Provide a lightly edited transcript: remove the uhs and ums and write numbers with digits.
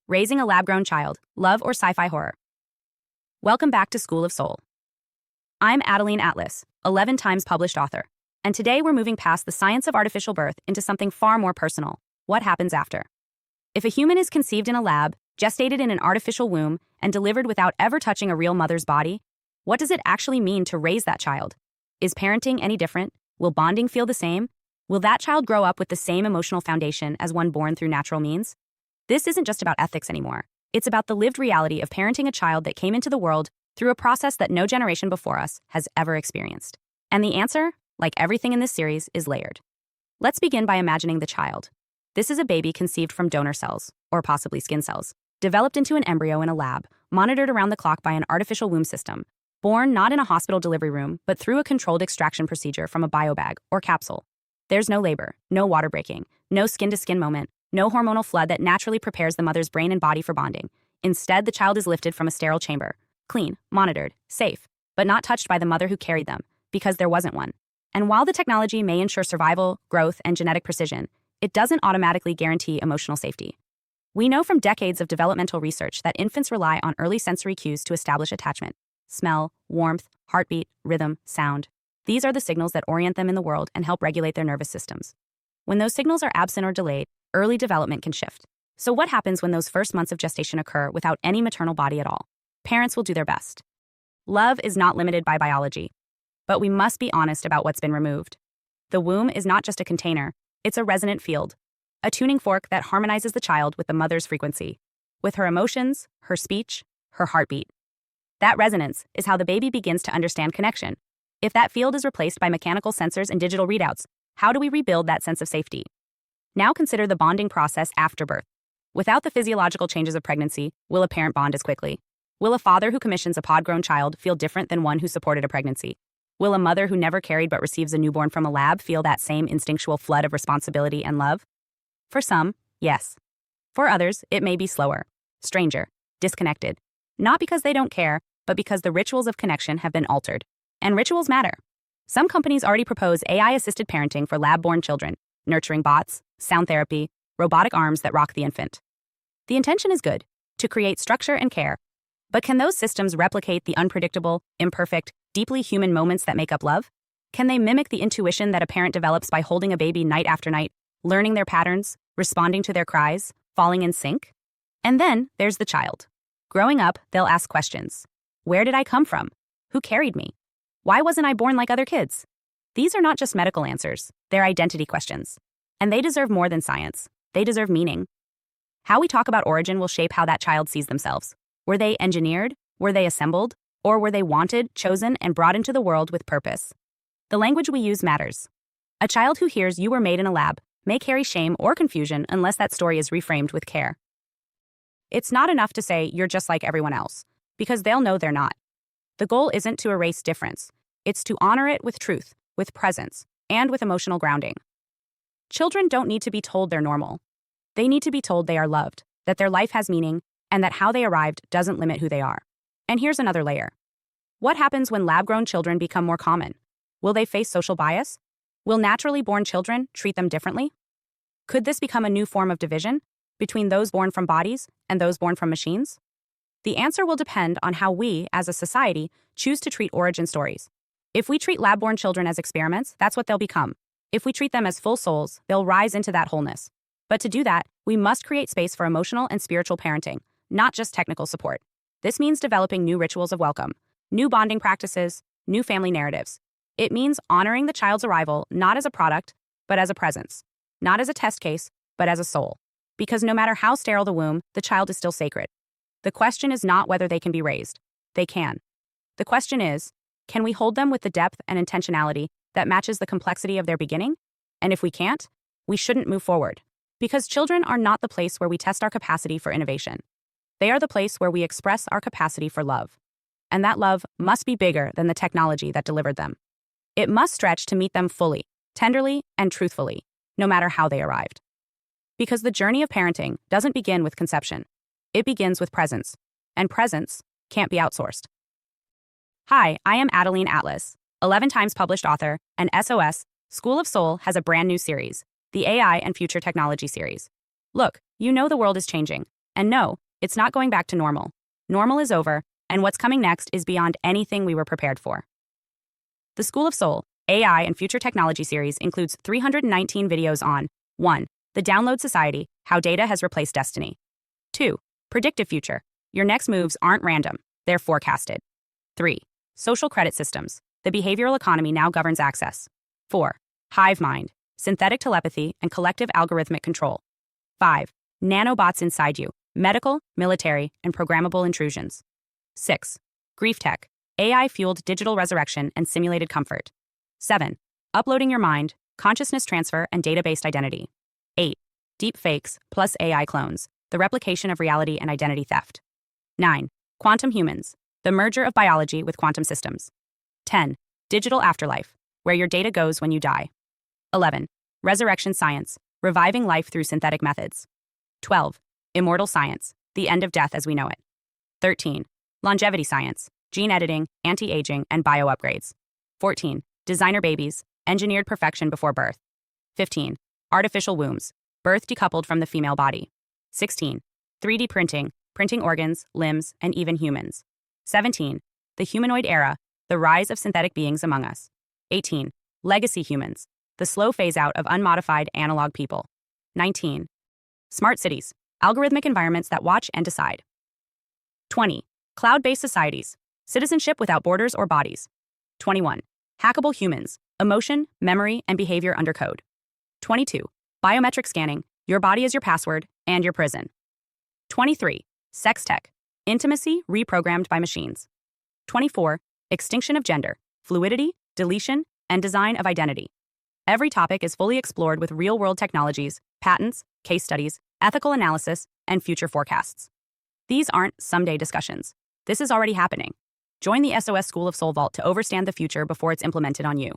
Raising a lab-grown child, love or sci-fi horror. Welcome back to School of Soul. I'm Adeline Atlas, 11 times published author, and today we're moving past the science of artificial birth into something far more personal: what happens after. If a human is conceived in a lab, gestated in an artificial womb, and delivered without ever touching a real mother's body, what does it actually mean to raise that child? Is parenting any different? Will bonding feel the same? Will that child grow up with the same emotional foundation as one born through natural means? This isn't just about ethics anymore. It's about the lived reality of parenting a child that came into the world through a process that no generation before us has ever experienced. And the answer, like everything in this series, is layered. Let's begin by imagining the child. This is a baby conceived from donor cells, or possibly skin cells, developed into an embryo in a lab, monitored around the clock by an artificial womb system, born not in a hospital delivery room, but through a controlled extraction procedure from a biobag or capsule. There's no labor, no water breaking, no skin-to-skin moment, no hormonal flood that naturally prepares the mother's brain and body for bonding. Instead, the child is lifted from a sterile chamber, clean, monitored, safe, but not touched by the mother who carried them, because there wasn't one. And while the technology may ensure survival, growth, and genetic precision, it doesn't automatically guarantee emotional safety. We know from decades of developmental research that infants rely on early sensory cues to establish attachment: smell, warmth, heartbeat, rhythm, sound. These are the signals that orient them in the world and help regulate their nervous systems. When those signals are absent or delayed, early development can shift. So what happens when those first months of gestation occur without any maternal body at all? Parents will do their best. Love is not limited by biology, but we must be honest about what's been removed. The womb is not just a container, it's a resonant field, a tuning fork that harmonizes the child with the mother's frequency, with her emotions, her speech, her heartbeat. That resonance is how the baby begins to understand connection. If that field is replaced by mechanical sensors and digital readouts, how do we rebuild that sense of safety? Now consider the bonding process after birth. Without the physiological changes of pregnancy, will a parent bond as quickly? Will a father who commissions a pod-grown child feel different than one who supported a pregnancy? Will a mother who never carried but receives a newborn from a lab feel that same instinctual flood of responsibility and love? For some, yes. For others, it may be slower, stranger, disconnected. Not because they don't care, but because the rituals of connection have been altered. And rituals matter. Some companies already propose AI-assisted parenting for lab-born children, nurturing bots, sound therapy, robotic arms that rock the infant. The intention is good, to create structure and care. But can those systems replicate the unpredictable, imperfect, deeply human moments that make up love? Can they mimic the intuition that a parent develops by holding a baby night after night, learning their patterns, responding to their cries, falling in sync? And then there's the child. Growing up, they'll ask questions. Where did I come from? Who carried me? Why wasn't I born like other kids? These are not just medical answers, they're identity questions. And they deserve more than science. They deserve meaning. How we talk about origin will shape how that child sees themselves. Were they engineered? Were they assembled? Or were they wanted, chosen, and brought into the world with purpose? The language we use matters. A child who hears "you were made in a lab" may carry shame or confusion unless that story is reframed with care. It's not enough to say "you're just like everyone else," because they'll know they're not. The goal isn't to erase difference. It's to honor it with truth, with presence, and with emotional grounding. Children don't need to be told they're normal. They need to be told they are loved, that their life has meaning, and that how they arrived doesn't limit who they are. And here's another layer. What happens when lab-grown children become more common? Will they face social bias? Will naturally born children treat them differently? Could this become a new form of division between those born from bodies and those born from machines? The answer will depend on how we, as a society, choose to treat origin stories. If we treat lab-born children as experiments, that's what they'll become. If we treat them as full souls, they'll rise into that wholeness. But to do that, we must create space for emotional and spiritual parenting, not just technical support. This means developing new rituals of welcome, new bonding practices, new family narratives. It means honoring the child's arrival not as a product, but as a presence. Not as a test case, but as a soul. Because no matter how sterile the womb, the child is still sacred. The question is not whether they can be raised. They can. The question is, can we hold them with the depth and intentionality that matches the complexity of their beginning? And if we can't, we shouldn't move forward. Because children are not the place where we test our capacity for innovation. They are the place where we express our capacity for love. And that love must be bigger than the technology that delivered them. It must stretch to meet them fully, tenderly, and truthfully, no matter how they arrived. Because the journey of parenting doesn't begin with conception. It begins with presence. And presence can't be outsourced. Hi, I am Adeline Atlas, 11 times published author, and SoS, School of Soul has a brand new series, the AI and Future Technology series. Look, you know the world is changing, And no, it's not going back to normal. Normal is over, and what's coming next is beyond anything we were prepared for. The School of Soul, AI and Future Technology series includes 319 videos on 1. The Download Society, How Data Has Replaced Destiny. 2. Predictive Future. Your next moves aren't random, they're forecasted. 3. Social Credit Systems. The behavioral economy now governs access. 4. Hive Mind. Synthetic telepathy and collective algorithmic control. 5. Nanobots inside you. Medical, military, and programmable intrusions. 6. Grief Tech. AI-fueled digital resurrection and simulated comfort. 7. Uploading your mind, consciousness transfer, and data-based identity. 8. Deep fakes plus AI clones. The replication of reality and identity theft. 9. Quantum humans. The merger of biology with quantum systems. 10. Digital afterlife, where your data goes when you die. 11. Resurrection science, reviving life through synthetic methods. 12. Immortal science, the end of death as we know it. 13. Longevity science, gene editing, anti-aging, and bio-upgrades. 14. Designer babies, engineered perfection before birth. 15. Artificial wombs, birth decoupled from the female body. 16. 3D printing, printing organs, limbs, and even humans. 17. The humanoid era, the rise of synthetic beings among us. 18. Legacy humans, the slow phase-out of unmodified analog people. 19. Smart cities, algorithmic environments that watch and decide. 20. Cloud-based societies, citizenship without borders or bodies. 21. Hackable humans, emotion, memory, and behavior under code. 22. Biometric scanning, your body is your password and your prison. 23. Sex tech, intimacy reprogrammed by machines. 24. Extinction of gender, fluidity, deletion, and design of identity. Every topic is fully explored with real-world technologies, patents, case studies, ethical analysis, and future forecasts. These aren't someday discussions. This is already happening. Join the SoS School of Soul Vault to overstand the future before it's implemented on you.